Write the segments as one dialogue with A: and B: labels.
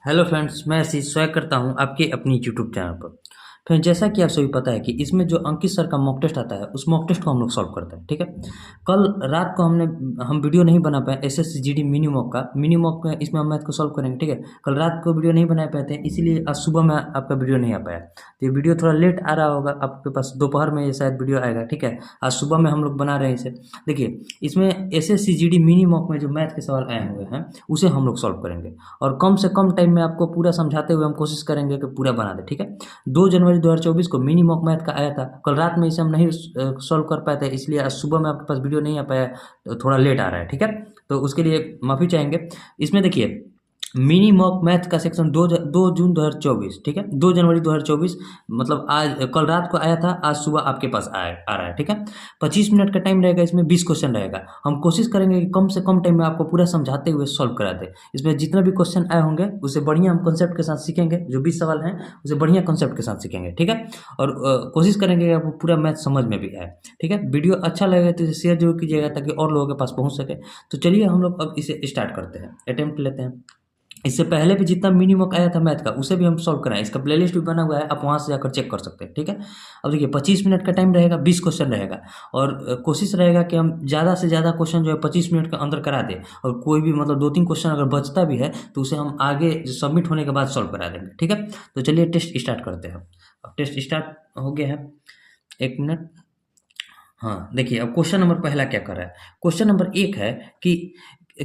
A: Hello friends, मैं आशीष स्वागत करता हूं आपके अपनी यूट्यूब चैनल पर। फ्रेंड्स, जैसा कि आप सभी पता है कि इसमें जो अंकित सर का मॉक टेस्ट आता है उस मॉक टेस्ट को हम लोग सॉल्व करते हैं। ठीक है, कल रात को हम वीडियो नहीं बना पाए एसएससीजीडी मिनी मॉक में इसमें हम मैथ को सॉल्व करेंगे। ठीक है, कल रात को वीडियो नहीं बना पाए थे, इसीलिए आज सुबह में आपका वीडियो नहीं आ पाया। तो ये वीडियो थोड़ा लेट आ रहा होगा आपके पास, दोपहर में ये शायद वीडियो आएगा। ठीक है, आज सुबह में हम लोग बना रहे हैं इसे। देखिए, इसमें एसएससीजीडी मिनी मॉक में जो मैथ के सवाल आए हुए हैं उसे हम लोग सॉल्व करेंगे और कम से कम टाइम में आपको पूरा समझाते हुए हम कोशिश करेंगे कि पूरा बना दे। ठीक है, 2 जनवरी 2024 को मिनी मॉक मैथ का आया था। कल रात में इसे हम नहीं सॉल्व कर पाए थे, इसलिए आज सुबह में आपके पास वीडियो नहीं आ पाया, तो थोड़ा लेट आ रहा है। ठीक है, तो उसके लिए माफ़ी चाहेंगे। इसमें देखिए, मिनी मॉक मैथ का सेक्शन 2 जून 2024, ठीक है, 2 जनवरी 2024, मतलब आज कल रात को आया था, आज सुबह आपके पास आ रहा है। ठीक है, 25 मिनट का टाइम रहेगा, इसमें 20 क्वेश्चन रहेगा। हम कोशिश करेंगे कि कम से कम टाइम में आपको पूरा समझाते हुए सॉल्व करा दे। इसमें जितना भी क्वेश्चन आए होंगे उसे बढ़िया हम कॉन्सेप्ट के साथ सीखेंगे। जो 20 सवाल हैं उसे बढ़िया कॉन्सेप्ट के साथ सीखेंगे। ठीक है, और कोशिश करेंगे कि आपको पूरा मैथ समझ में भी आए। ठीक है, वीडियो अच्छा लगेगा तो इसे शेयर जरूर कीजिएगा ताकि और लोगों के पास पहुंच सके। तो चलिए हम लोग अब इसे स्टार्ट करते हैं, अटेम्प्ट लेते हैं। इससे पहले भी जितना मिनी मॉक आया था मैथ का उसे भी हम सॉल्व कराएं, इसका प्लेलिस्ट भी बना हुआ है, आप वहाँ से जाकर चेक कर सकते हैं। ठीक है, अब देखिए 25 मिनट का टाइम रहेगा, 20 क्वेश्चन रहेगा और कोशिश रहेगा कि हम ज़्यादा से ज़्यादा क्वेश्चन जो है 25 मिनट के अंदर करा दें, और कोई भी मतलब 2-3 क्वेश्चन अगर बचता भी है तो उसे हम आगे सबमिट होने के बाद सॉल्व करा देंगे। ठीक है, तो चलिए टेस्ट स्टार्ट करते हैं। अब टेस्ट स्टार्ट हो गया है, 1 मिनट। हाँ, देखिए अब क्वेश्चन नंबर पहला क्या कर रहा है। क्वेश्चन नंबर 1 है कि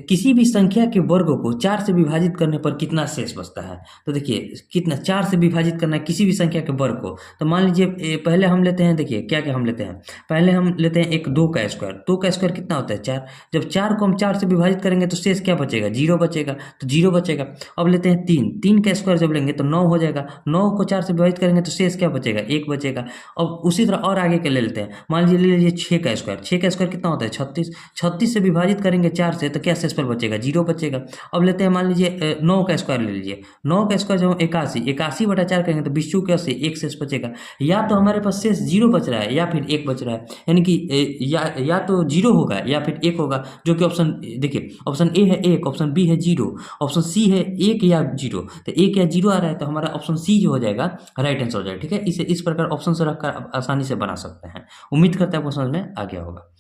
A: किसी भी संख्या के वर्ग को 4 से विभाजित करने पर कितना शेष बचता है। तो देखिए, कितना 4 से विभाजित करना है किसी भी संख्या के वर्ग को। तो मान लीजिए पहले हम लेते हैं, देखिए क्या क्या हम लेते हैं। पहले हम लेते हैं एक 2 का स्क्वायर। 2 का स्क्वायर कितना होता है 4। जब 4 को हम 4 से विभाजित करेंगे तो शेष क्या बचेगा, 0 बचेगा, तो 0 बचेगा। अब लेते हैं 3 का स्क्वायर जब लेंगे तो 9 हो जाएगा। 9 को 4 से विभाजित करेंगे तो शेष क्या बचेगा, 1 बचेगा। अब उसी तरह और आगे के ले लेते हैं। मान लीजिए ले लीजिए 6 का स्क्वायर। 6 का स्क्वायर कितना होता है 36। 36 से विभाजित करेंगे 4 से तो क्या शेष पर बचेगा, 0 बचेगा। अब लेते हैं मान लीजिए 9 का स्क्वायर ले लीजिए। 9 का स्क्वायर जब 81, 81 बटा 4 करेंगे तो 20 चौके 80, 1 शेष बचेगा। या तो हमारे पास शेष 0 बच रहा है या फिर 1 बच रहा है, यानी कि या तो 0 होगा या फिर 1 होगा, जो कि ऑप्शन देखिए, ऑप्शन ए है 1, ऑप्शन बी है 0, ऑप्शन सी है 1 या 0। तो 1 या 0 आ रहा है तो हमारा ऑप्शन सी जो हो जाएगा राइट आंसर हो जाएगा। ठीक है, इसे इस प्रकार ऑप्शन से रखकर आप आसानी से बना सकते हैं। उम्मीद करते हैं आपको समझ में आ गया होगा।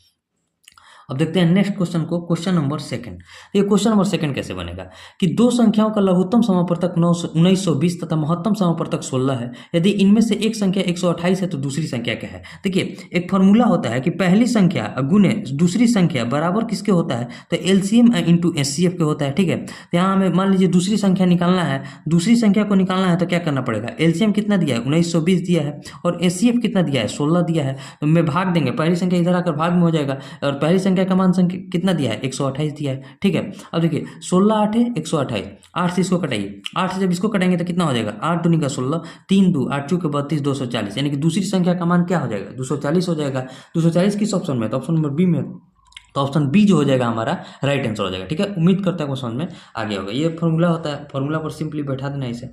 A: अब देखते हैं नेक्स्ट क्वेश्चन को, क्वेश्चन नंबर 2। ये क्वेश्चन नंबर 2 कैसे बनेगा कि दो संख्याओं का लघुत्तम समापवर्तक 1920 तथा महत्तम समापवर्तक 16 है। यदि इनमें से एक संख्या 128 है तो दूसरी संख्या क्या है। देखिए, एक फॉर्मूला होता है कि पहली संख्या गुने दूसरी संख्या बराबर किसके होता है, तो एलसीएम इंटू एचसीएफ के होता है। ठीक है, तो यहाँ हमें मान लीजिए दूसरी संख्या निकालना है, दूसरी संख्या को निकालना है तो क्या करना पड़ेगा, एलसीएम कितना दिया है 1920 दिया है और एचसीएफ कितना दिया है 16 दिया है। तो मैं भाग देंगे, पहली संख्या इधर आकर भाग में हो जाएगा और पहली संख्या का मान संख्या कितना दिया है 128 दिया है। ठीक है, अब देखिए 16 8 है 128, 8 से इसको कटाइए, 8 से जब इसको कटाएंगे तो कितना हो जाएगा, 8 दूनी का 16, 3 2 8 चौके 32, 240, यानी कि दूसरी संख्या का मान क्या हो जाएगा 240 हो जाएगा। 240 किस ऑप्शन में, तो ऑप्शन नंबर बी में, तो ऑप्शन बी जो हो जाएगा हमारा राइट आंसर हो जाएगा। ठीक है, उम्मीद करता है आपको समझ में आ गया होगा। ये फॉर्मूला होता है, फॉर्मूला पर सिंपली बैठा देना इसे।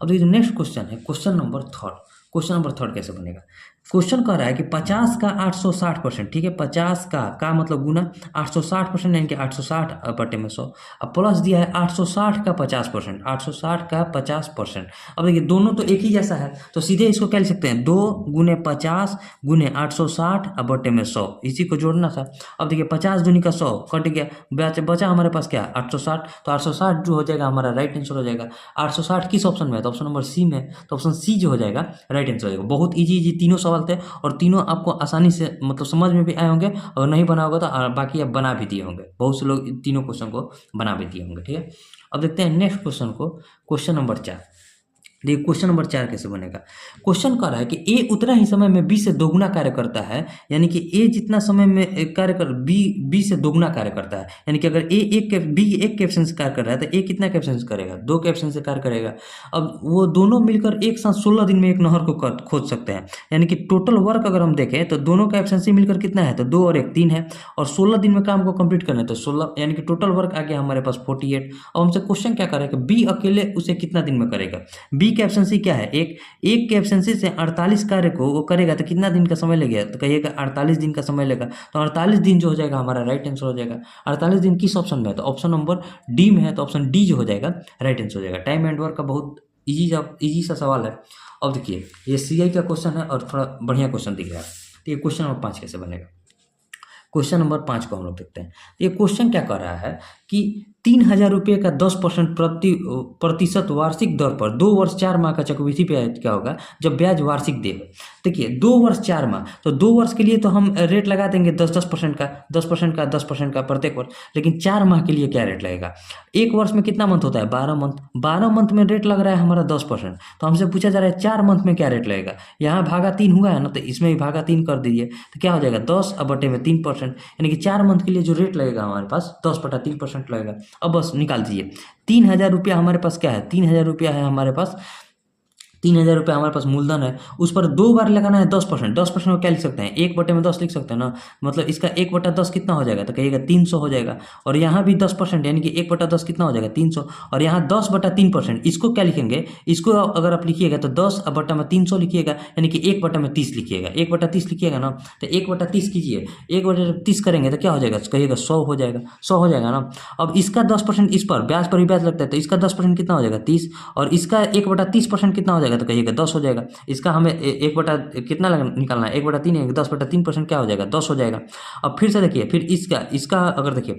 A: अब देखिए नेक्स्ट क्वेश्चन है, क्वेश्चन नंबर 3। क्वेश्चन नंबर 3 कैसे बनेगा। क्वेश्चन कह रहा है कि 50 का 860%, ठीक है, 50 का मतलब गुना 860%, यानी कि 860 बटे में 100। अब प्लस दिया है 860 का 50%, 860 का 50%। अब देखिए दोनों तो एक ही जैसा है तो सीधे इसको क्या लिख सकते हैं, 2 गुने 50 गुने 860 बटे में 100, इसी को जोड़ना था। अब देखिए 50 दूनी का 100 कट गया, बचा हमारे पास क्या 860, तो 860 जो हो जाएगा हमारा राइट आंसर हो जाएगा। 860 किस ऑप्शन में है, तो ऑप्शन नंबर सी में, तो ऑप्शन सी जो हो जाएगा राइट आंसर हो जाएगा। बहुत इजी तीनों सवाल थे और तीनों आपको आसानी से मतलब समझ में भी आए होंगे, अगर नहीं बना होगा तो बाकी आप बना भी दिए होंगे, बहुत से लोग तीनों क्वेश्चन को बना भी दिए होंगे। ठीक है, अब देखते हैं नेक्स्ट क्वेश्चन को, क्वेश्चन नंबर 4। देखिए क्वेश्चन नंबर 4 कैसे बनेगा। क्वेश्चन कह रहा है कि ए उतना ही समय में बी से दोगुना कार्य करता है, यानी कि ए जितना समय में कार्य कर बी से दोगुना कार्य करता है, यानी कि अगर बी एक कैप्शन से कार्य कर रहा है तो ए कितना कैप्शन से करेगा, 2 कैप्शन से कार्य करेगा। अब वो दोनों मिलकर एक साथ 16 दिन में एक नहर को खोद सकते हैं, यानी कि टोटल वर्क अगर हम देखें तो दोनों का एफिशिएंसी मिलकर कितना है, तो 2 और 1 3 है और 16 दिन में काम को कंप्लीट करना है तो 16, यानी कि टोटल वर्क आ गया हमारे पास 48। अब हमसे क्वेश्चन क्या कर रहा है कि बी अकेले उसे कितना दिन में करेगा। बी बी की एब्सेंसी क्या है, एक की एब्सेंसी से 48 कार्य को वो करेगा तो कितना दिन का समय लगेगा, तो कहिएगा 48 दिन का समय लगेगा। तो 48 दिन जो हो जाएगा हमारा राइट आंसर हो जाएगा। 48 दिन किस ऑप्शन में है, तो ऑप्शन नंबर डी में है, तो ऑप्शन डी जो हो जाएगा राइट आंसर हो जाएगा। टाइम एंड वर्क का बहुत इजी सा सवाल है। अब देखिए ये सीआई का क्वेश्चन है और थोड़ा बढ़िया क्वेश्चन दिख रहा है। तो ये क्वेश्चन नंबर 5 कैसे बनेगा, क्वेश्चन नंबर 5 को हम लोग देखते हैं। तो ये क्वेश्चन क्या कर रहा है कि 3,000 रुपये का 10% प्रतिशत वार्षिक दर पर 2 वर्ष 4 माह का चक्रवृद्धि ब्याज क्या होगा जब ब्याज वार्षिक दे। देखिए 2 वर्ष 4 माह, तो 2 वर्ष के लिए तो हम रेट लगा देंगे 10% का 10% का प्रत्येक वर्ष, लेकिन 4 माह के लिए क्या रेट लगेगा। एक वर्ष में कितना मंथ होता है, 12 मंथ, 12 मंथ में रेट लग रहा है हमारा 10%। तो हमसे पूछा जा रहा है 4 मंथ में क्या रेट लगेगा। यहाँ भागा 3 हुआ है ना, तो इसमें भी भागा 3 कर दीजिए, तो क्या हो जाएगा 10/3%, यानी कि 4 मंथ के लिए जो रेट लगेगा हमारे पास 10/3% लगेगा। अब बस निकाल दीजिए 3,000 रुपया हमारे पास क्या है, 3,000 रुपया है हमारे पास, 3,000 रुपये हमारे पास मूलधन है, उस पर 2 बार लगाना है 10%। 10% में क्या लिख सकते हैं, 1/10 लिख सकते हैं ना, मतलब इसका 1/10 कितना हो जाएगा, तो कहिएगा 300 हो जाएगा। और यहाँ भी 10% यानी कि 1/10 कितना हो जाएगा 300, और यहाँ 10/3%, इसको क्या लिखेंगे, इसको अगर आप लिखिएगा तो 10/300 लिखिएगा, यानी कि 1/30 लिखिएगा, 1/30 लिखिएगा ना, तो 1/30 कीजिए, 1/30 करेंगे तो क्या हो जाएगा, कहिएगा 100 हो जाएगा, 100 हो जाएगा ना। अब इसका 10% इस पर ब्याज पर भी ब्याज लगता है, तो इसका 10% कितना हो जाएगा 30, और इसका 1/30% कितना हो जाएगा, तो कहिएगा 10 हो जाएगा। इसका हमें 1 कितना निकालना है, 1/3 10/3% क्या हो जाएगा 10 हो जाएगा। अब फिर से देखिए, फिर इसका अगर देखिए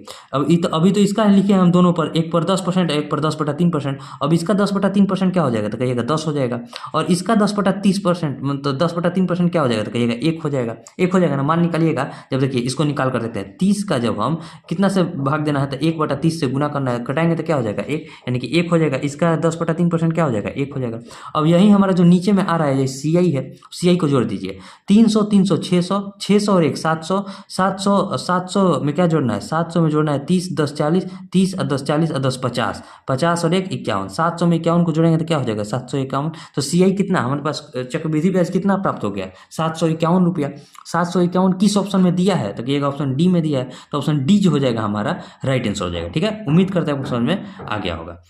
A: अभी तो इसका लिखे हम दोनों पर, एक पर 10% एक पर 10/3%। अब इसका 10/3% क्या हो जाएगा, तो कहिएगा 10 हो जाएगा। और इसका 10/30% मतलब 10/3% क्या हो जाएगा, तो कहिएगा 1 हो जाएगा, 1 हो जाएगा ना। मान निकालिएगा, जब देखिए इसको निकाल कर देते हैं, 30 का जब हम कितना से भाग देना है, तो 1/30 से गुना करना है, कटाएंगे तो क्या हो जाएगा 1, यानी कि 1 हो जाएगा। इसका 10/3% क्या हो जाएगा 1 हो जाएगा। अब यही हमारा जो नीचे में आ रहा है सी आई है, सी आई को जोड़ दीजिए, 300 300 600 600 और 1 700 700 700 में क्या जोड़ना है, 700 में जोड़ना है 30 10 40 30 और 10 40 और 10 50 50 और 1 51, 700 में 51 को जोड़ेंगे तो क्या हो जाएगा 751। तो सी आई कितना हमारे पास चक्रवृद्धि ब्याज कितना प्राप्त हो गया 751 रुपया। 751 किस ऑप्शन में दिया है, तो कहिएगा ऑप्शन डी में दिया है, तो ऑप्शन डी जो हो जाएगा हमारा राइट आंसर हो जाएगा। ठीक है, उम्मीद करते हैं समझ में आ गया होगा।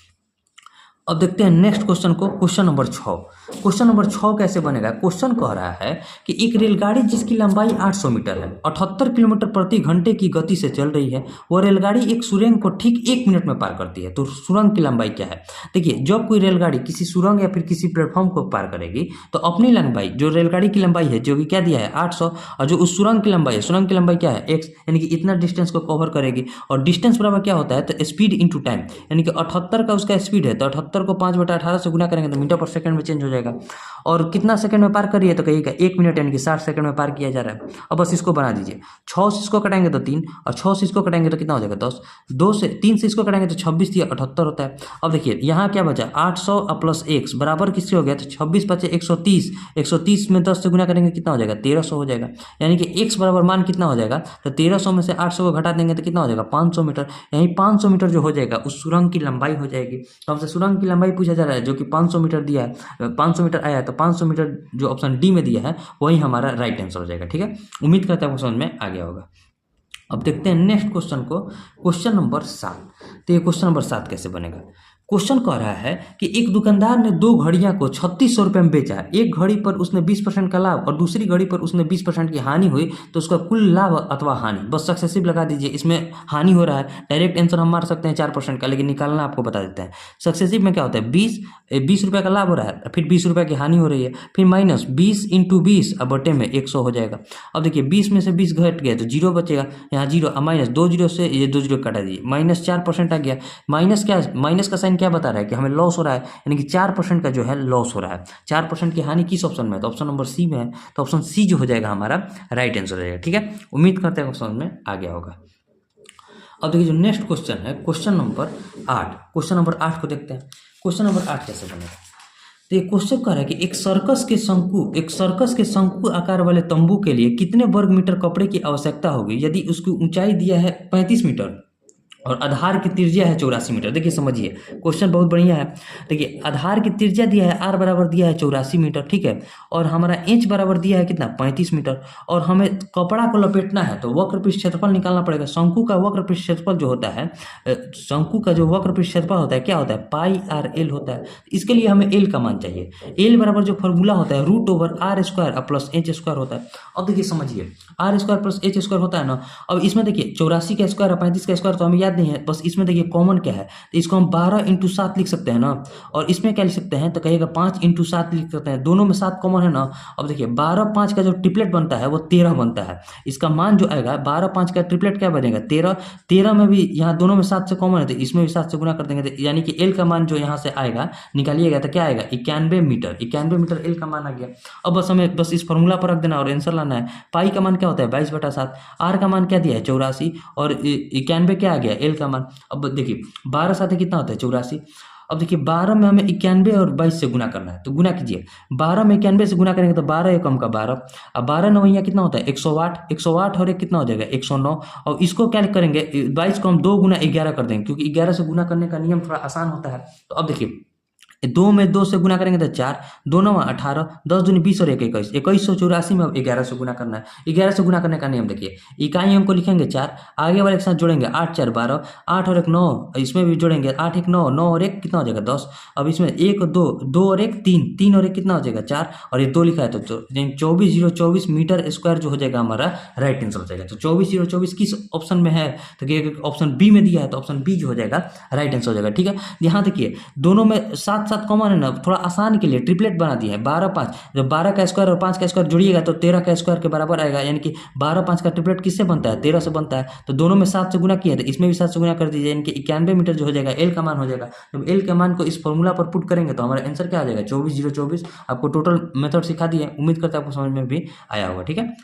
A: अब देखते हैं नेक्स्ट क्वेश्चन को, क्वेश्चन नंबर 6। क्वेश्चन नंबर 6 कैसे बनेगा, क्वेश्चन कह रहा है कि एक रेलगाड़ी जिसकी लंबाई 800 मीटर है, 78 किलोमीटर प्रति घंटे की गति से चल रही है, वह रेलगाड़ी एक सुरंग को ठीक 1 मिनट में पार करती है। तो सुरंग की लंबाई क्या है। देखिए जब कोई रेलगाड़ी किसी सुरंग या फिर किसी प्लेटफॉर्म को पार करेगी, तो अपनी लंबाई, जो रेलगाड़ी की लंबाई है जो कि क्या दिया है 800, और जो उस सुरंग की लंबाई है, सुरंग की लंबाई क्या है x, यानी कि इतना डिस्टेंस को कवर करेगी। और डिस्टेंस बराबर क्या होता है, तो स्पीड इंटू टाइम, यानी कि 78 का उसका स्पीड है, तो 78 को 5/18 से गुना करेंगे तो मीटर पर सेकंड में चेंज हो जाएगा। और कितना सेकंड में पार करिए, तो कहिएगा 1 मिनट, यानी कि 60 सेकंड में पार किया जा रहा है। अब बस इसको बना दीजिए, 6 से इसको कटाएंगे तो 3, और 6 से इसको कटाएंगे तो कितना हो जाएगा 10, 2 से 3 से इसको कटाएंगे तो 26 या 78 होता है। अब देखिए यहाँ क्या बचा 800 प्लस x बराबर किससे हो गया, तो 26 बचे 130, 130 में 10 से गुना करेंगे कितना हो जाएगा 1300 हो जाएगा। यानी कि x बराबर मान कितना हो जाएगा, तो 1300 में से 800 को घटा देंगे तो कितना हो जाएगा 500 मीटर। यहीं 500 मीटर जो हो जाएगा उस सुरंग की लंबाई हो जाएगी। तो हमसे सुरंग की लंबाई पूछा जा रहा है जो कि 500 मीटर दिया है, 500 मीटर आया है, तो 500 मीटर जो ऑप्शन डी में दिया है वही हमारा राइट आंसर हो जाएगा। ठीक है, उम्मीद करते हैं समझ में आ गया होगा। अब देखते हैं नेक्स्ट क्वेश्चन को, क्वेश्चन नंबर 7। तो ये क्वेश्चन नंबर 7 कैसे बनेगा। क्वेश्चन कह रहा है कि एक दुकानदार ने 2 घड़ियां को 3600 रुपये में बेचा। एक घड़ी पर उसने 20% का लाभ और दूसरी घड़ी पर उसने 20% की हानि हुई, तो उसका कुल लाभ अथवा हानि, बस सक्सेसिव लगा दीजिए। इसमें हानि हो रहा है, डायरेक्ट आंसर हम मार सकते हैं 4% का, लेकिन निकालना आपको बता देते हैं। सक्सेसिव में क्या होता है, 20 रुपये का लाभ हो रहा है, फिर 20 रुपये की हानि हो रही है, फिर माइनस 20 × 20 अब बटे में 100 हो जाएगा। अब देखिए 20 में से 20 घट गया तो 0 बचेगा, यहाँ 0 माइनस 2 0 से ये 2 0 कटा दीजिए, माइनस 4% आ गया। माइनस क्या, माइनस का साइन क्या बता रहा है कि हमें लॉस हो रहा है, यानी कि 4% का जो है लॉस हो रहा है। 4% की हानि किस ऑप्शन में है, तो ऑप्शन नंबर सी में है, तो ऑप्शन सी जो हो जाएगा हमारा राइट आंसर हो जाएगा। ठीक है, उम्मीद करते हैं समझ में आ गया होगा। अब देखिए जो नेक्स्ट क्वेश्चन है, क्वेश्चन नंबर 8। क्वेश्चन नंबर 8 को देखते हैं, क्वेश्चन नंबर 8 कैसे बनेगा। तो ये क्वेश्चन कह रहा है कि एक सर्कस के शंकु आकार वाले तंबू के लिए कितने वर्ग मीटर कपड़े की आवश्यकता होगी यदि उसकी ऊंचाई दिया है 35 मीटर और आधार की त्रिज्या है 84 मीटर। देखिए समझिए, क्वेश्चन बहुत बढ़िया है। देखिए आधार की त्रिज्या दिया है r बराबर दिया है 84 मीटर, ठीक है, और हमारा इंच बराबर दिया है कितना 35 मीटर, और हमें कपड़ा को लपेटना है तो वक्र पृष्ठ क्षेत्रफल निकालना पड़ेगा। शंकु का वक्र पृष्ठ क्षेत्रफल जो होता है, शंकु का जो वक्र पृष्ठ क्षेत्रफल होता है क्या होता है, पाई आर एल होता है। इसके लिए हमें एल का मान चाहिए। एल बराबर जो फॉर्मूला होता है √r² प्लस h² होता है। अब देखिए समझिए, r² प्लस h² होता है ना। अब इसमें देखिए 84 का स्क्वायर और 35 का स्क्वायर तो हमें याद नहीं है, बस इसमें देखिए कॉमन क्या है, तो इसको हम 12 × 7 लिख सकते हैं ना, और इसमें क्या लिख सकते हैं, तो कहिएगा 5 × 7 लिख सकते हैं, दोनों में 7 कॉमन है ना। अब देखिए 12 5 का जो ट्रिपलेट बनता है वो 13 बनता है। इसका मान जो आएगा 12 5 का ट्रिपलेट क्या बनेगा 13। 13 में भी यहाँ दोनों में 7 से कॉमन है तो इसमें भी 7 से गुना कर देंगे, तो यानी कि एल का मान जो यहाँ से आएगा निकालिएगा तो क्या आएगा 91 मीटर। 91 मीटर एल का मान आ गया। अब बस हमें बस इस फॉर्मूला पर रख देना और आंसर लाना है। पाई का मान क्या होता है 22/7, आर का मान क्या दिया है 84, और 91 क्या आ गया एल का मान। अब देखिए 12 साथ कितना होता है 84। अब देखिए 12 में हमें 91 और 22 से गुना करना है, तो गुना कीजिए। 12 में 91 से गुना करेंगे तो 12 एकम का 12, अब 12 नवैया कितना होता है 108। 108 और एक कितना हो जाएगा 109। और इसको क्या करेंगे 22 को हम 2 × 11 कर देंगे, क्योंकि 11 से गुना करने का नियम थोड़ा आसान होता है। तो अब देखिए 2 में 2 से गुना करेंगे तो 4, 2 9 18, 10 दूनी 20 और 1 21, 2184 में अब 11 से गुना करना है। 11 से गुना करने का नियम देखिए, इकाई अंक को लिखेंगे 4, आगे वाले के साथ जोड़ेंगे 8 4 12, 8 और 1 9, इसमें भी जोड़ेंगे 8 1 9, 9 और 1 कितना हो जाएगा 10। अब इसमें 1 2, 2 और 1 3, 3 और 1 कितना हो जाएगा 4, और ये 2 लिखा है तो 24,024 मीटर स्क्वायर जो हो जाएगा हमारा राइट आंसर हो जाएगा। तो 24,024 किस ऑप्शन में है, तो ऑप्शन बी में दिया है, तो ऑप्शन बी जो हो जाएगा राइट आंसर हो जाएगा। ठीक है, यहाँ देखिए दोनों में 7 7 कॉमन है ना, थोड़ा आसान के लिए ट्रिपलेट बना दिया है 12 5। जब 12 का स्क्वायर और 5 का स्क्वायर जोड़िएगा तो 13 का स्क्वायर के बराबर आएगा, यानी कि 12 5 का ट्रिपलेट किससे बनता है 13 से बनता है। तो दोनों में 7 से गुना किया तो इसमें भी 7 से गुना कर दीजिए, यानी कि 91 मीटर जो हो जाएगा एल का मान हो जाएगा। जब एल के मान को इस फॉर्मूला पर पुट करेंगे तो हमारा आंसर क्या आ जाएगा 24,024। आपको टोटल मेथड सिखा दिया, उम्मीद करते हैं आपको समझ में भी आया होगा। ठीक है,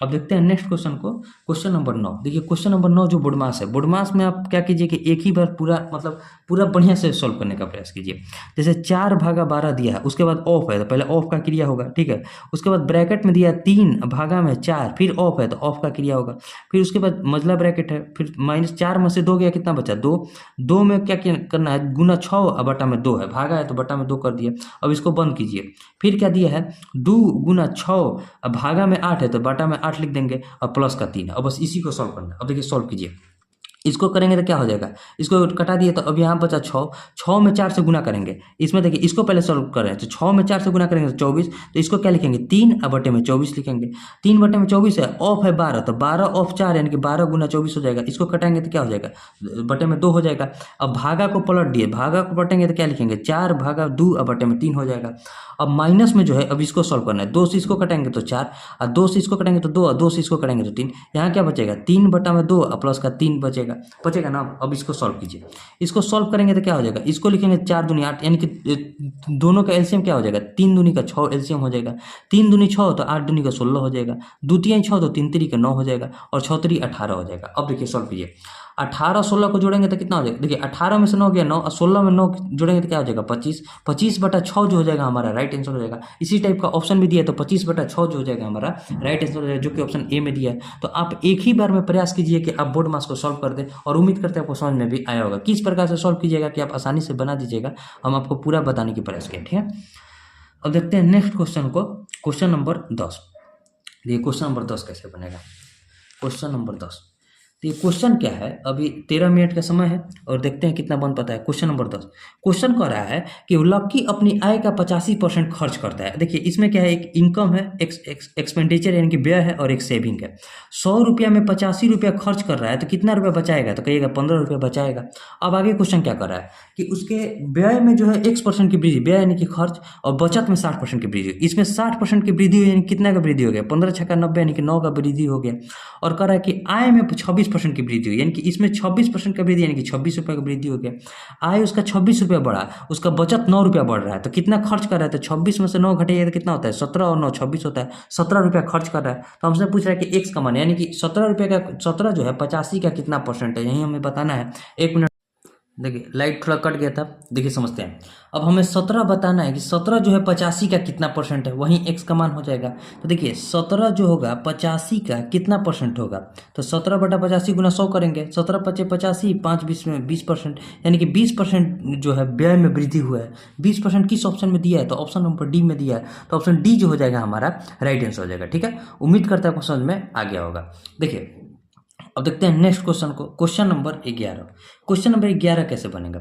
A: अब देखते हैं नेक्स्ट क्वेश्चन को, क्वेश्चन नंबर 9। देखिए क्वेश्चन नंबर 9 जो बोडमास है, बोडमास में आप क्या कीजिए कि एक ही बार पूरा मतलब पूरा बढ़िया से सॉल्व करने का प्रयास कीजिए। जैसे 4/12 दिया है, उसके बाद ऑफ है तो पहले ऑफ का क्रिया होगा, ठीक है। उसके बाद ब्रैकेट में दिया 3/4, फिर ऑफ है तो ऑफ का क्रिया होगा। फिर उसके बाद मजला ब्रैकेट है, फिर -4 में से 2 गया कितना बचा 2। 2 में क्या करना है गुना 6/2 है, भागा है तो बटा में 2 कर दिया। अब इसको बंद कीजिए। फिर क्या दिया है 2 गुना 6, अब भागा में 8 है तो बटा में 8 लिख देंगे, और प्लस का 3 है। अब बस इसी को सॉल्व करना है। अब देखिए सॉल्व कीजिए, इसको करेंगे तो क्या हो जाएगा, इसको कटा दिए तो अब यहाँ बचा 6, 6 में 4 से गुना करेंगे। इसमें देखिए इसको पहले सॉल्व करें तो 6 में 4 से गुना करेंगे तो 24, तो इसको क्या लिखेंगे 3/24 लिखेंगे। 3/24 है, ऑफ है 12 तो 12 ऑफ 4 यानी कि 12 गुना 24 हो जाएगा। इसको कटाएंगे तो क्या हो जाएगा बटे में 2 हो जाएगा। अब भागा को पलट दिए, भागा को पलटेंगे तो क्या लिखेंगे 4/2/3 हो जाएगा। अब माइनस में जो है अब इसको सॉल्व करना है, 2 से इसको कटाएंगे तो 4, और 2 से इसको कटाएंगे तो 2, और 2 से इसको कटाएंगे तो 3। यहाँ क्या बचेगा 3/2 और प्लस का 3 बचेगा ना। अब इसको सॉल्व कीजिए। इसको सॉल्व करेंगे तो क्या हो जाएगा, इसको लिखेंगे 4 दूनी 8, यानी कि दोनों का एलसीएम क्या हो जाएगा 3 दूनी का 6 एलसीएम हो जाएगा। 3 दूनी 6 तो 8 दूनी का 16 हो जाएगा, 2 3 6 तो 3 3 का 9 हो जाएगा, और 6 3 18 हो जाएगा। अब देखिए सॉल्व कीजिए, 18 16 को जोड़ेंगे तो कितना हो जाएगा, देखिए 18 में से 9 गया 9, और 16 में 9 जोड़ेंगे तो क्या हो जाएगा 25। 25/6 जो हो जाएगा हमारा राइट आंसर हो जाएगा। इसी टाइप का ऑप्शन भी दिया है तो 25/6 जो हो जाएगा हमारा राइट आंसर हो जाएगा, जो कि ऑप्शन ए में दिया है। तो आप एक ही बार में प्रयास कीजिए कि आप बोर्ड मास को सॉल्व कर दें, और उम्मीद करते हैं आपको समझ में भी आया होगा। किस प्रकार से सॉल्व कीजिएगा कि आप आसानी से बना दीजिएगा, हम आपको पूरा बताने की प्रयास करें। ठीक है, अब देखते हैं नेक्स्ट क्वेश्चन को, क्वेश्चन नंबर 10। देखिए क्वेश्चन नंबर 10 कैसे बनेगा, क्वेश्चन नंबर 10। तो ये क्वेश्चन क्या है, अभी 13 मिनट का समय है और देखते हैं कितना बन पाता है। क्वेश्चन नंबर 10, क्वेश्चन कह रहा है कि लक्की अपनी आय का 85% खर्च करता है। देखिए इसमें क्या है, एक इनकम है, एक्सपेंडिचर यानी कि व्यय है, और एक सेविंग है। 100 रुपया में 85 रुपया खर्च कर रहा है तो कितना रुपया बचाएगा, तो कहिएगा 15 रुपया बचाएगा। अब आगे क्वेश्चन क्या कर रहा है कि उसके व्यय में जो है X% की वृद्धि, व्यय यानी कि खर्च, और बचत में 60% की वृद्धि। इसमें 60% की वृद्धि हुई, यानी कितना का वृद्धि हो गया 15 छक्का 90 यानी कि 9 का वृद्धि हो गया। और कह रहा है कि आय में 26% की वृद्धि हुई, यानी कि इसमें 26% का वृद्धि, यानी कि 26 रुपये का वृद्धि हो गया। आय उसका 26 रुपया बढ़ा, उसका बचत 9 रुपया बढ़ रहा है, तो कितना खर्च कर रहा है, तो 26 में से 9 घटेगा तो कितना होता है 17, और 9 26 होता है, 17 रुपया खर्च कर रहा है। तो हमसे पूछ रहा है कि एक्स का मान, यानी कि 17 रुपये का 17 जो है 85 का कितना परसेंट है, यही हमें बताना है। 1 मिनट देखिए लाइट थोड़ा कट गया था, देखिए समझते हैं। अब हमें 17 बताना है कि 17 जो है 85 का कितना परसेंट है, वहीं x का मान हो जाएगा। तो देखिए 17 जो होगा 85 का कितना परसेंट होगा, तो 17/85 गुना 100 करेंगे, 17 पचे 85, 5 20 में 20%, यानी कि 20% जो है व्यय में वृद्धि हुआ है। 20% किस ऑप्शन में दिया है, तो ऑप्शन नंबर डी में दिया है, तो ऑप्शन डी जो हो जाएगा हमारा राइट आंसर हो जाएगा। ठीक है, उम्मीद करता है आपको समझ में आ गया होगा। देखिए अब देखते हैं नेक्स्ट क्वेश्चन को, क्वेश्चन नंबर 11। क्वेश्चन नंबर 11 कैसे बनेगा,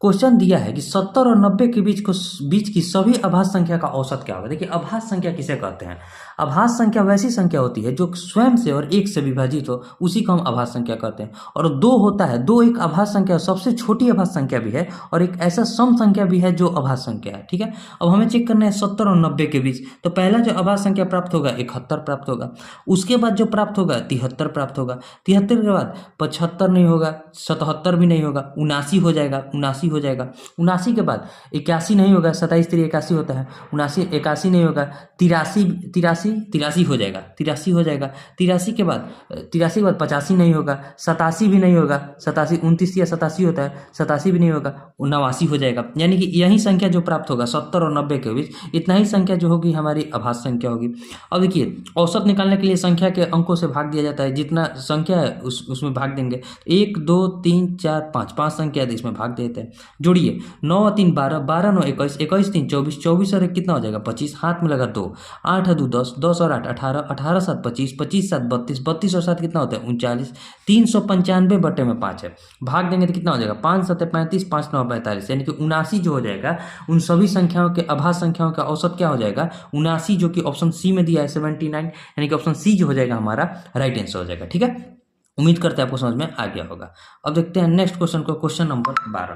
A: क्वेश्चन दिया है कि 70 और 90 के बीच की सभी अभाज्य संख्या का औसत क्या होगा। देखिए अभाज्य संख्या किसे कहते हैं, अभाज्य संख्या वैसी संख्या होती है जो स्वयं से और एक से विभाजित हो, उसी को हम अभाज्य संख्या कहते हैं। और दो होता है, दो एक अभाज्य संख्या सबसे छोटी अभाज्य संख्या भी है, और एक ऐसा सम संख्या भी है जो अभाज्य संख्या है। ठीक है, अब हमें चेक करना है 70 और 90 के बीच, तो पहला जो अभाज्य संख्या प्राप्त होगा 71 प्राप्त होगा, उसके बाद जो प्राप्त होगा 73 प्राप्त होगा, 73 के बाद 75 नहीं होगा, 77 भी नहीं होगा, 79 हो जाएगा, 79 हो जाएगा, 79 के बाद 81 नहीं होगा, 27 3 81 होता है, 79 81 नहीं होगा, 83 हो जाएगा, 83 हो जाएगा, 83 के बाद 85 नहीं होगा, 87 भी नहीं होगा, 87 29 या 87 होता है, 87 भी नहीं होगा, 89 हो जाएगा। यानी कि यही संख्या जो प्राप्त होगा 70 और 90 के बीच, इतना ही संख्या जो होगी हमारी अभाज्य संख्या होगी। अब देखिए औसत निकालने के लिए संख्या के अंकों से भाग दिया जाता है, जितना संख्या है उसमें भाग देंगे। 1 2 3 4 5 संख्या है, इसमें भाग देते हैं। जोड़िए 9 और 3 12, 12 9 21, 21 3 24, 24 और 1 कितना हो जाएगा 25, हाथ में लगा 2, 8 और 2 10, 10 और 8 18, 18 7 25, 25 7 32, 32 और 7 कितना होता है 39, 395/5 है। भाग देंगे तो कितना हो जाएगा 5 7 35, 5 9 45, यानी कि 79 जो हो जाएगा। उन सभी संख्याओं के अभाज्य संख्याओं का औसत क्या हो जाएगा 79, जो कि ऑप्शन सी में दिया है 79, यानी कि ऑप्शन सी जो हो जाएगा हमारा राइट आंसर हो जाएगा। ठीक है, उम्मीद करते हैं आपको समझ में आ गया होगा। अब देखते हैं नेक्स्ट क्वेश्चन को, क्वेश्चन नंबर 12।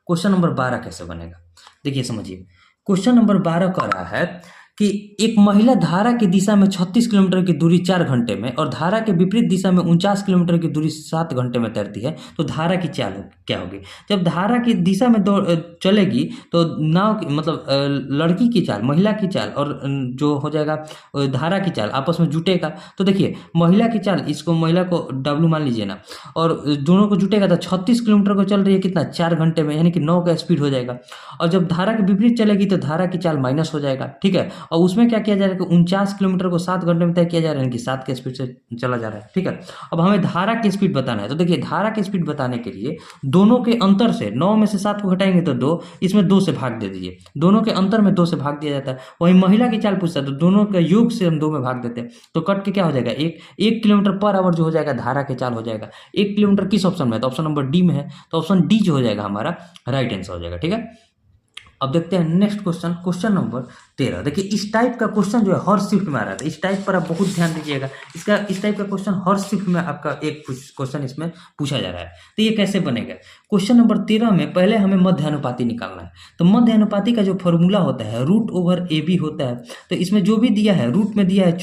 A: क्वेश्चन नंबर 12 कैसे बनेगा, देखिए समझिए। क्वेश्चन नंबर 12 कह रहा है कि एक महिला धारा की दिशा में 36 किलोमीटर की दूरी 4 घंटे में और धारा के विपरीत दिशा में 49 किलोमीटर की दूरी 7 घंटे में तैरती है, तो धारा की चाल क्या होगी। जब धारा की दिशा में चलेगी तो नाव की मतलब लड़की की चाल, महिला की चाल और जो हो जाएगा धारा की चाल आपस में जुटेगा। तो देखिए महिला की चाल, इसको महिला को W मान लीजिए ना, और दोनों को जुटेगा तो 36 किलोमीटर को चल रही है कितना 4 घंटे में, यानी कि 9 का स्पीड हो जाएगा। और जब धारा के विपरीत चलेगी तो धारा की चाल माइनस हो जाएगा। ठीक है, और उसमें क्या किया जा रहा है कि 49 किलोमीटर को 7 घंटे में तय किया जा रहा है, कि 7 के स्पीड से चला जा रहा है। ठीक है, अब हमें धारा की स्पीड बताना है, तो देखिए धारा की स्पीड बताने के लिए दोनों के अंतर से 9 में से 7 को घटाएंगे तो 2, इसमें 2 से भाग दे दीजिए, दोनों के अंतर में 2 से भाग दिया जाता है। वहीं महिला की चाल पूछता है तो दोनों का योग से हम 2 में भाग देते हैं, तो कट के क्या हो जाएगा 1 किलोमीटर पर आवर जो हो जाएगा धारा की चाल हो जाएगा। 1 किलोमीटर किस ऑप्शन में है, तो ऑप्शन नंबर डी में है, तो ऑप्शन डी जो हो जाएगा हमारा राइट आंसर हो जाएगा। ठीक है, अब देखते हैं नेक्स्ट क्वेश्चन, क्वेश्चन नंबर 13। देखिए इस टाइप का क्वेश्चन जो है हर शिफ्ट में आ रहा था, इस टाइप पर आप बहुत ध्यान दीजिएगा। इस टाइप का क्वेश्चन हर शिफ्ट में आपका एक क्वेश्चन इसमें पूछा जा रहा है। तो ये कैसे बनेगा, क्वेश्चन नंबर 13 में पहले हमें मध्यानुपाती निकालना है। तो मध्यानुपाती का जो फॉर्मूला होता है √/AB होता है। तो इसमें जो भी दिया है रूट में दिया है,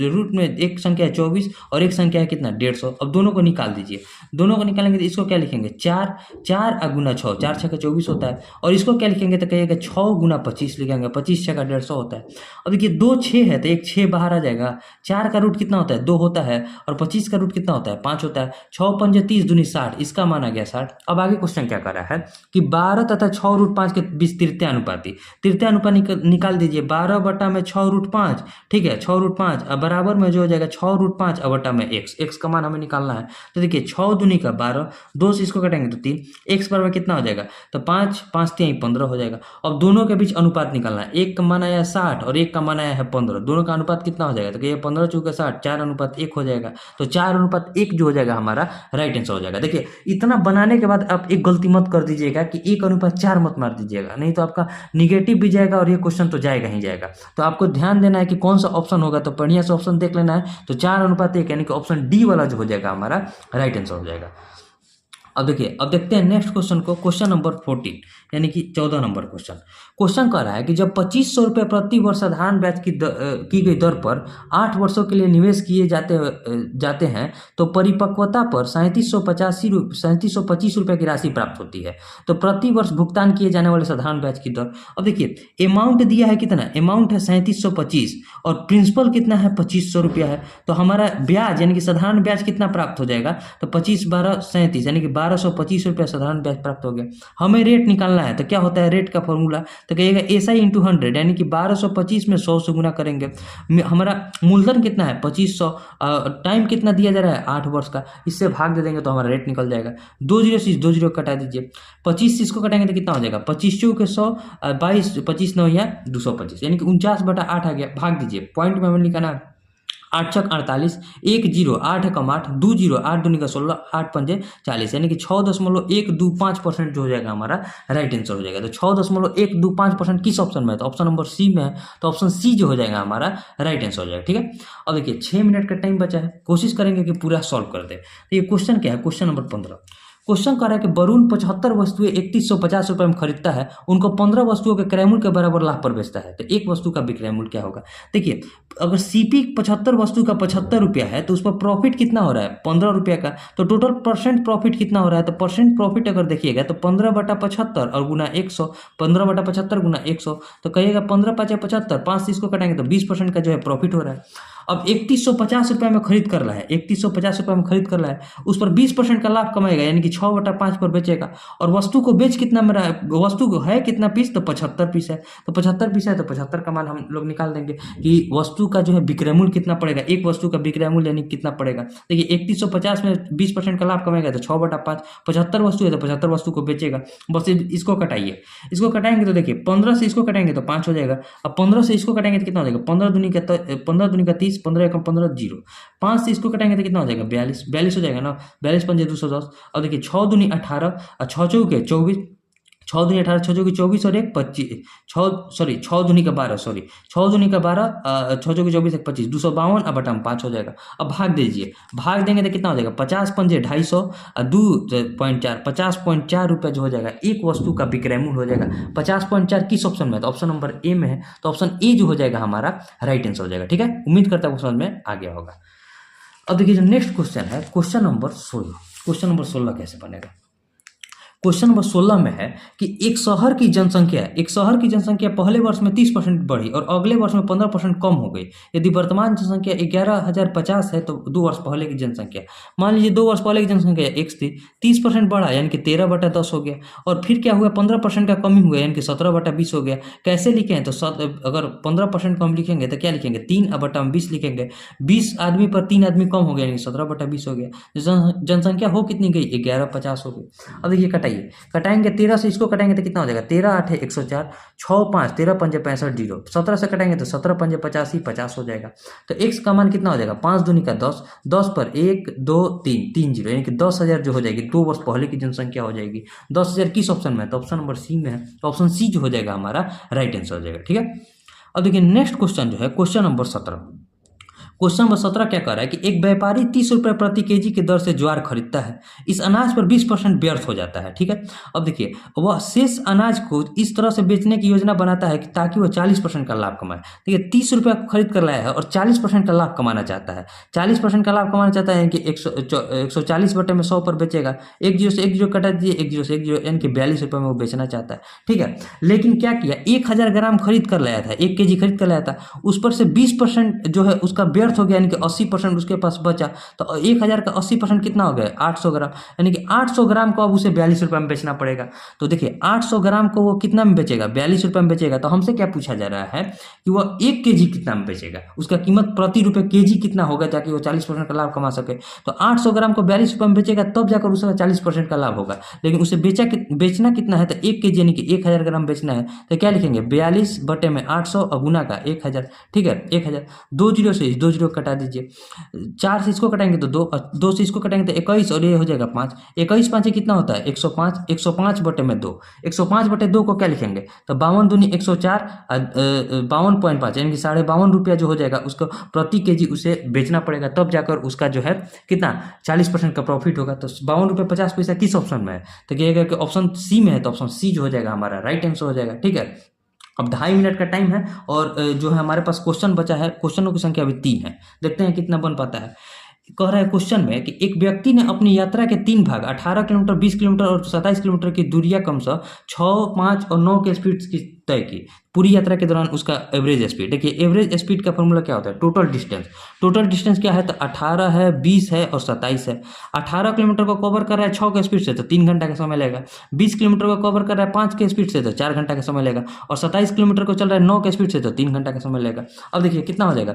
A: रूट में एक संख्या है 24 और एक संख्या है कितना 150। अब दोनों को निकाल दीजिए, दोनों को निकालेंगे तो इसको क्या लिखेंगे 4 गुना 6, 4 6 24 होता है। और इसको क्या लिखेंगे तो कहिएगा 6 गुना 25 लिखेंगे, 25 6 का 150 होता है। अब देखिए 2 6 है तो एक 6 बाहर आ जाएगा, 4 का रूट कितना होता है 2 होता है, और 25 का रूट कितना होता है 5 होता है। 6 5 30 दूनी 60, इसका मान आ गया 60। अब आगे क्वेश्चन क्या कर रहा है कि 12 तथा 6√5 के बीच तृतीयानुपाती निकाल दीजिए। 12 बटा में 6√5, ठीक है 6√5, अब बराबर में जो हो जाएगा 6√5 अब बटा में x का मान हमें निकालना है। तो देखिए 6 दूनी का 12, 2 से इसको कटेंगे तो 3, x बराबर कितना हो जाएगा तो 5 5 3 15 हो जाएगा। अब दोनों के बीच अनुपात निकालना है, एक का मान आया है 60 और एक का मान आया है 15, दोनों का अनुपात कितना हो जाएगा तो ये 15 चौके 60, 4:1 हो जाएगा। तो 4:1 जो हो जाएगा हमारा राइट आंसर हो जाएगा। देखिए इतना बनाने के बाद आप एक गलती मत कर दीजिएगा कि 1:4 मत मार दीजिएगा, नहीं तो आपका निगेटिव भी जाएगा और ये क्वेश्चन तो जाएगा ही जाएगा। तो आपको ध्यान देना है कि कौन सा ऑप्शन होगा, तो बढ़िया से ऑप्शन देख लेना है। तो 4:1 यानी कि ऑप्शन डी वाला जो हो जाएगा हमारा राइट आंसर हो जाएगा। अब देखिए, अब देखते हैं नेक्स्ट क्वेश्चन को, क्वेश्चन नंबर 14 यानी कि 14 नंबर क्वेश्चन कह रहा है कि जब 2500 रुपये प्रति वर्ष साधारण ब्याज की गई दर पर 8 वर्षों के लिए निवेश किए जाते हैं तो परिपक्वता पर 3725 रुपये की राशि प्राप्त होती है। तो प्रति वर्ष भुगतान किए जाने वाले साधारण ब्याज की दर, अब देखिए अमाउंट दिया है कितना, अमाउंट है 3725 और प्रिंसिपल कितना है 2500 रुपया है। तो हमारा ब्याज यानी कि साधारण ब्याज कितना प्राप्त हो जाएगा तो 25 12 37 यानी कि ₹1225 साधारण ब्याज प्राप्त हो गया। हमें रेट निकालना है, तो क्या होता है रेट का फॉर्मूला, तो कहिएगा SI × 100, यानी कि 1225 में 100 से गुना करेंगे। हमारा मूलधन कितना है 2500, टाइम कितना दिया जा रहा है 8 वर्ष का, इससे भाग दे देंगे तो हमारा रेट निकल जाएगा। 2 जीरो से 2 जीरो कटा दीजिए, 25 से इसको कटाएंगे तो कितना हो जाएगा 25 चौके 100, 22 25 9 या 225, यानी कि 49/8 आ गया। भाग दीजिए, पॉइंट में हमें लिखना है 8 छक 48, 1 जीरो 8 एकम 8, 2 जीरो 8 दूनी का 16, 8 पंजे 40, यानी कि 6.125% जो हो जाएगा हमारा राइट आंसर हो जाएगा। तो 6.125% किस ऑप्शन में है, तो ऑप्शन नंबर सी में है, तो ऑप्शन सी जो हो जाएगा हमारा राइट आंसर हो जाएगा। ठीक है, अब देखिए 6 मिनट का टाइम बचा है, कोशिश करेंगे कि पूरा सॉल्व कर दे। तो ये क्वेश्चन क्या है, क्वेश्चन नंबर 15। क्वेश्चन कह रहा है कि वरुण 75 वस्तुएं 3150 रुपये में खरीदता है, उनको 15 वस्तुओं के क्रय मूल्य के बराबर लाभ पर बेचता है, तो एक वस्तु का विक्रय मूल्य क्या होगा। देखिए अगर CP 75 वस्तु का 75 रुपया है तो उस पर प्रॉफिट कितना हो रहा है 15 रुपये का, तो टोटल परसेंट प्रॉफिट कितना हो रहा है, तो परसेंट प्रॉफिट अगर देखिएगा तो 15/75 और गुना 100, 15/75 गुना 100, तो कहिएगा 15 × 5 = 75, 5 से इसको कटाएंगे तो 20% का जो है प्रॉफिट हो रहा है। अब 3150 रुपये में खरीद कर रहा है, 3150 रुपये में खरीद कर रहा है, उस पर 20% का लाभ कमाएगा, यानी कि 6/5 पर बेचेगा। और वस्तु को बेच कितना में रहा है, वस्तु को है कितना पीस, तो 75 पीस है, तो 75 पीस है तो 75 का मान हम लोग निकाल देंगे कि वस्तु का जो है विक्रय मूल्य कितना पड़ेगा, एक वस्तु का विक्रय मूल्य यानी कितना पड़ेगा। देखिए 3150 में 20% का लाभ कमाएगा तो 6/5, 75 वस्तु है तो 75 वस्तु को बेचेगा। बस इसको कटाइए, इसको कटाएंगे तो देखिए 15 से इसको कटाएंगे तो 5 हो जाएगा। अब 15 से इसको कटाएंगे तो कितना हो जाएगा, 15 दूनी का 30, 15 एकम 15 जीरो, 5 से इसको कटाएंगे तो कितना हो जाएगा 42 हो जाएगा ना, 42 पंजे 210। और देखिए 6 दूनी 18 और 6 चौके 24, 6 दूनी 18, 6 चौके 24 और 1 25, 6 दूनी का 12, 6 दूनी का 12, 6 चौके 24 1 25, 252 अब बटा 5 हो जाएगा। अब भाग दीजिए, भाग देंगे तो कितना हो जाएगा 50 पंजे 250 और 2.4, 50.4 रुपये जो हो जाएगा एक वस्तु का विक्रय मूल्य हो जाएगा। 50.4 किस ऑप्शन में है, तो ऑप्शन नंबर ए में है, तो ऑप्शन ए जो हो जाएगा हमारा राइट आंसर हो जाएगा। ठीक है, उम्मीद करता हूँ समझ में आ गया होगा। अब देखिए जो नेक्स्ट क्वेश्चन है क्वेश्चन नंबर 16। क्वेश्चन नंबर 16 कैसे बनेगा, क्वेश्चन नंबर 16 में है कि एक शहर की जनसंख्या पहले वर्ष में 30% बढ़ी और अगले वर्ष में 15% कम हो गई। यदि वर्तमान जनसंख्या 11,050 है तो 2 वर्ष पहले की जनसंख्या, मान लीजिए 2 वर्ष पहले की जनसंख्या x थी, 30% बढ़ा यानी कि 13/10 हो गया, और फिर क्या हुआ 15% का कमी हुआ यानी कि 17/20 हो गया। कैसे लिखें, तो अगर 15% कम लिखेंगे तो क्या लिखेंगे 3/20 लिखेंगे। 20 आदमी पर 3 आदमी कम हो गया यानी 17/20 हो गया। जनसंख्या हो कितनी गई 1150 हो गई। अब देखिए कटाएंगे 13 से इसको कटाएंगे तो कितना हो जाएगा 13 8 है 104, 6 5 13 पंजे 65 जीरो, 17 से कटाएंगे तो 17 पंजे 85 50 हो जाएगा। तो x का मान कितना हो जाएगा 5 दूनी का 10, 10 पर 1 2 3 3 जीरो, यानी कि 10,000 जो हो जाएगी 2 वर्ष पहले की जनसंख्या हो जाएगी। 10,000 किस ऑप्शन में है, तो ऑप्शन नंबर सी में है, तो ऑप्शन सी जो हो जाएगा हमारा राइट आंसर हो जाएगा। ठीक है, अब देखिए नेक्स्ट क्वेश्चन जो है क्वेश्चन नंबर 17। क्वेश्चन नंबर 17 क्या कह रहा है कि एक व्यापारी 30 रुपये प्रति केजी की दर से ज्वार खरीदता है, इस अनाज पर 20% व्यर्थ हो जाता है। ठीक है, अब देखिए वह शेष अनाज को इस तरह से बेचने की योजना बनाता है कि ताकि वह 40% का लाभ कमाए। देखिए 30 रुपये को खरीद कर लाया है और 40% का लाभ कमाना चाहता है, 40% का लाभ कमाना चाहता है कि 140/100 पर बेचेगा। 1 जीरो से 1 जीरो कटा दीजिए, 1 जीरो से 1 जीरो, यानी कि 42 रुपये में वो बेचना चाहता है। ठीक है, लेकिन क्या किया 1000 ग्राम खरीद कर लाया था, 1 केजी खरीद कर लाया था, उस पर से 20% जो है उसका व्यर्थ हो गया, यानी कि 80% उसके पास बचा। तो 1000 का 80% कितना हो गया 800 ग्राम, यानी कि 800 ग्राम को अब उसे 42 रुपये में बेचना पड़ेगा। तो देखिए 800 ग्राम को वो कितना में बेचेगा 42 रुपये में बेचेगा। तो हमसे क्या पूछा जा रहा है कि वह 1 केजी कितना में बेचेगा, उसका कीमत प्रति रुपये केजी कितना होगा ताकि वो 40% का लाभ कमा सके। तो 800 ग्राम को 42 रुपये में बेचेगा तब जाकर उसका 40% का लाभ होगा, लेकिन उसे बेचना कितना है, तो 1 केजी यानी कि 1000 ग्राम बेचना है। तो क्या लिखेंगे 42/800 और गुना का 1000। ठीक है, 1000, 2 जीरो से 2 जीरो कटा दीजिए, 4 से इसको कटाएंगे तो 2, 2 से इसको कटाएंगे तो 21 और ये हो जाएगा 5, 21 5 कितना होता है 105, 105/2, 105/2 को क्या लिखेंगे तो 52 दूनी 104, 52.5 यानी कि 52.5 रुपया जो हो जाएगा उसको प्रति केजी उसे बेचना पड़ेगा, तब जाकर उसका जो है कितना 40% का प्रॉफिट होगा। तो 52 रुपये 50 पैसा किस ऑप्शन में है, तो कहिएगा कि ऑप्शन सी में है, तो ऑप्शन सी जो हो जाएगा हमारा राइट आंसर हो जाएगा। ठीक है, अब 2.5 मिनट का टाइम है और जो है हमारे पास क्वेश्चन बचा है, क्वेश्चनों की संख्या अभी 3 है, देखते हैं कितना बन पाता है। कह रहा है क्वेश्चन में कि एक व्यक्ति ने अपनी यात्रा के 3 भाग 18 किलोमीटर, 20 किलोमीटर और 27 किलोमीटर की दूरियां क्रमशः 6, 5 और 9 के स्पीड की तय की, पूरी यात्रा के दौरान उसका एवरेज स्पीड। देखिए एवरेज स्पीड का फॉर्मूला क्या होता है, टोटल डिस्टेंस। टोटल डिस्टेंस क्या है, तो 18 है, 20 है और 27 है। 18 किलोमीटर को कवर कर रहा है 6 के स्पीड से, तो 3 घंटा का समय लगेगा। 20 किलोमीटर को कवर कर रहा है 5 के स्पीड से, तो 4 घंटा का समय लगेगा। और 27 किलोमीटर को चल रहा है 9 के स्पीड से, तो 3 घंटा का समय लगेगा। अब देखिए कितना हो जाएगा,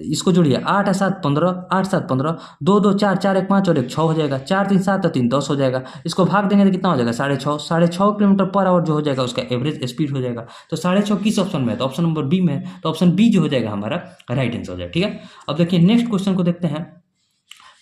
A: इसको जोड़िए, 8 है 7 15, 8 7 15, 2 2 4, 4 1 5 और 1 6 हो जाएगा, 4 3 7 और 3 10 हो जाएगा। इसको भाग देंगे तो कितना हो जाएगा, 6.5। 6.5 किलोमीटर पर आवर जो हो जाएगा उसका एवरेज स्पीड हो जाएगा। तो 6.5 किस ऑप्शन में है, तो ऑप्शन नंबर बी में है, तो ऑप्शन बी जो हो जाएगा हमारा राइट आंसर हो जाएगा। ठीक है, अब देखिए नेक्स्ट क्वेश्चन को देखते हैं,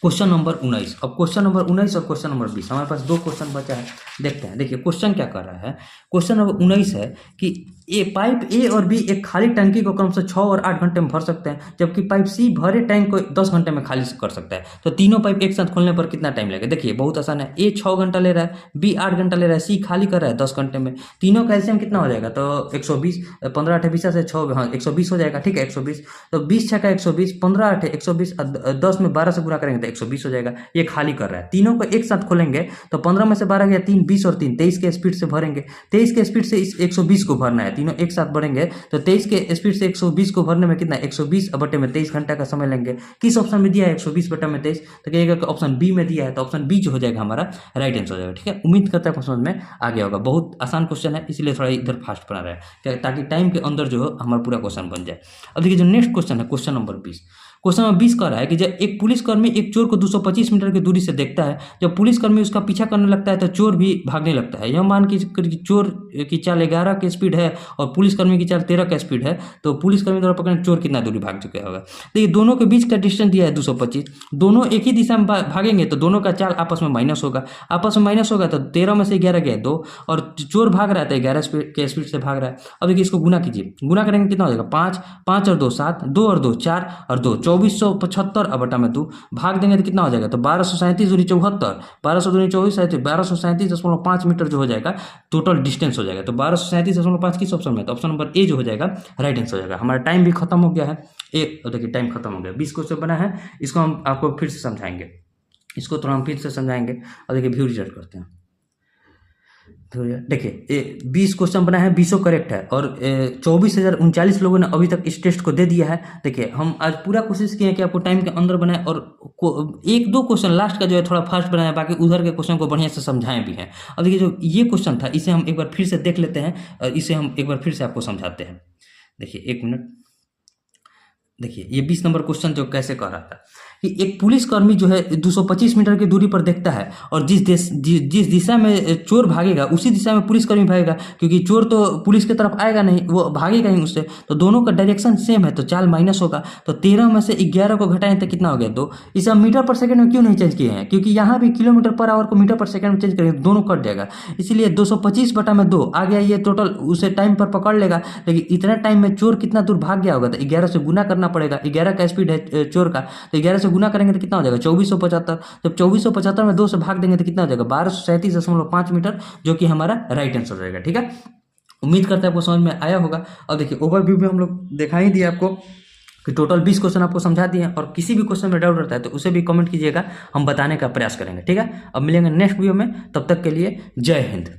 A: क्वेश्चन नंबर 19। अब क्वेश्चन नंबर 19 और क्वेश्चन नंबर 20 हमारे पास 2 क्वेश्चन बचा है, देखते हैं। देखिए क्वेश्चन क्या कर रहा है, क्वेश्चन नंबर 19 है कि पाइप ए और बी एक खाली टंकी को क्रम से 6 और 8 घंटे में भर सकते हैं, जबकि पाइप सी भरे टैंक को 10 घंटे में खाली कर सकता है। तो तीनों पाइप एक साथ खोलने पर कितना टाइम लगेगा। देखिए बहुत आसान है, ए 6 घंटा ले रहा है, बी 8 घंटा ले रहा है, सी खाली कर रहा है 10 घंटे में। तीनों का एलसीएम कितना हो जाएगा, तो 120, 15 8 20 से 6, हाँ 120 हो जाएगा। ठीक है 120, तो 20 6 का 120, 15 8 120, 10 में 12 से गुणा करेंगे तो 120 हो जाएगा। ये खाली कर रहा है, तीनों को एक साथ खोलेंगे तो 15 में से 12 गया 3, 20 और 3 23 के स्पीड से भरेंगे। 23 के स्पीड से इस 120 को भरना है, तीनों एक साथ भरेंगे तो 23 के स्पीड से 120 को भरने में कितना, 120 बटे में 23 घंटा का समय लेंगे। किस ऑप्शन में दिया है 120 बटे में 23, तो कहिएगा कि ऑप्शन बी में दिया है, तो ऑप्शन बी जो हो जाएगा हमारा राइट आंसर हो जाएगा। ठीक है, उम्मीद करता है समझ में आ गया होगा। बहुत आसान क्वेश्चन है इसलिए थोड़ा इधर फास्ट बना रहा है ताकि टाइम के अंदर जो है हमारा पूरा क्वेश्चन बन जाए। अब देखिए जो नेक्स्ट क्वेश्चन है क्वेश्चन नंबर 20। क्वेश्चन नंबर 20 कह रहा है कि जब एक पुलिसकर्मी एक चोर को 225 मीटर की दूरी से देखता है, जब पुलिसकर्मी उसका पीछा करने लगता है तो चोर भी भागने लगता है। यह मान कि चोर की चाल 11 की स्पीड है और पुलिसकर्मी की चाल 13 का स्पीड है, तो पुलिसकर्मी द्वारा पकड़ने चोर कितना दूरी भाग चुका होगा। देखिए दोनों के बीच का डिस्टेंस दिया है 225, दोनों एक ही दिशा में भागेंगे तो दोनों का चाल आपस में माइनस होगा। आपस में माइनस होगा तो 13 में से 11 गया 2 और चोर भाग रहा था 11 के स्पीड से भाग रहा है। अब देखिए इसको गुना कीजिए, गुना करेंगे कितना हो जाएगा, 5 5 और 2 7, 2 और 2 4 और 2 2475 और बटा में 2 भाग देंगे तो कितना हो जाएगा, तो 1237 दूरी 74, 1200 दूरी 24 1237.5 मीटर जो हो जाएगा टोटल डिस्टेंस हो जाएगा। तो 1237.5 किस ऑप्शन में, तो ऑप्शन नंबर ए जो हो जाएगा राइट आंसर हो जाएगा। हमारा टाइम भी खत्म हो गया है, एक देखिए टाइम खत्म हो गया। 20 क्वेश्चन बना है, इसको हम आपको फिर से समझाएंगे, इसको थोड़ा हम फिर से समझाएंगे। और देखिए व्यू रिजल्ट करते हैं। देखिए 20 क्वेश्चन बना है, 20 करेक्ट है और 24,039 लोगों ने अभी तक इस टेस्ट को दे दिया है। देखिए हम आज पूरा कोशिश किए कि आपको टाइम के अंदर बनाए और एक दो क्वेश्चन लास्ट का जो है थोड़ा फास्ट बनाया, बाकी उधर के क्वेश्चन को बढ़िया से समझाएं भी हैं। अब देखिए जो ये क्वेश्चन था इसे हम एक बार फिर से देख लेते हैं और इसे हम एक बार फिर से आपको समझाते हैं। देखिए 1 मिनट, देखिए ये 20 नंबर क्वेश्चन जो कैसे कह रहा था कि एक पुलिसकर्मी जो है 225 मीटर की दूरी पर देखता है और जिस दिशा में चोर भागेगा उसी दिशा में पुलिसकर्मी भागेगा, क्योंकि चोर तो पुलिस की तरफ आएगा नहीं, वो भागेगा ही उससे, तो दोनों का डायरेक्शन सेम है तो चाल माइनस होगा। तो 13 में से 11 को घटाएं तो कितना हो गया 2। इसे हम मीटर पर सेकंड में क्यों नहीं चेंज किए हैं, क्योंकि यहाँ भी किलोमीटर पर आवर को मीटर पर सेकंड में चेंज करेंगे दोनों कट जाएगा, इसलिए 225 बटा में 2 आ गया। ये टोटल उसे टाइम पर पकड़ लेगा, लेकिन इतना टाइम में चोर कितना दूर भाग गया होगा, तो 11 से गुना करना पड़ेगा। 11 का स्पीड है चोर का, तो 11 से गुना करेंगे तो कितना हो जाएगा 2475। जब 2475 में 2 से भाग देंगे तो कितना हो जाएगा 1237.5 मीटर, जो कि हमारा राइट आंसर हो जाएगा। ठीक है, उम्मीद करते हैं आपको समझ में आया होगा। और देखिए ओवरव्यू में हम लोग दिखा ही दिया आपको कि टोटल 20 क्वेश्चन आपको समझा दिए हैं, और किसी भी क्वेश्चन में डाउट रहता है तो उसे भी कमेंट कीजिएगा, हम बताने का प्रयास करेंगे। ठीक है, अब मिलेंगे नेक्स्ट वीडियो में, तब तक के लिए जय हिंद।